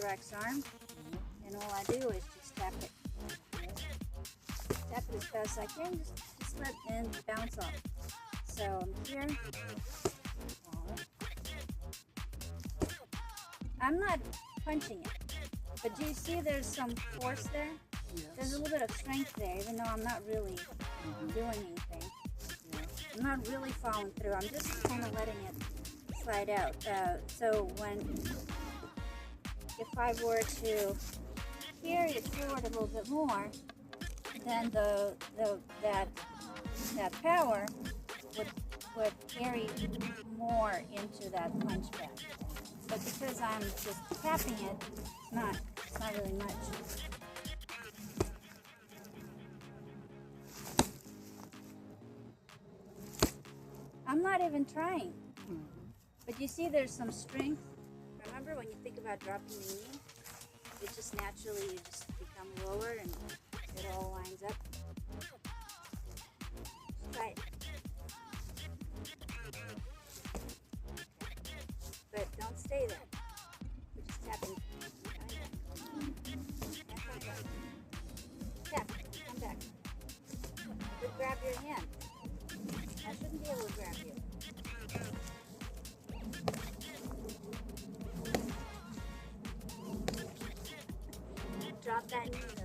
T-Rex arm, and all I do is just tap it. Tap it as fast as I can, just let and bounce off. So here, I'm not punching it, but do you see there's some force there? Yes. There's a little bit of strength there, even though I'm not really doing anything. I'm not really following through. I'm just kind of letting it slide out. So if I were to carry it forward a little bit more, then that power would carry more into that punch bag. But because I'm just tapping it, it's not really much. I'm not even trying. But you see there's some strength. Remember when you think about dropping the knee, it just naturally, you just become lower and it all lines up. Just try it. But don't stay there. We're just tapping. Tap, come back. But grab your hand. I shouldn't be able to grab you. Drop that knee.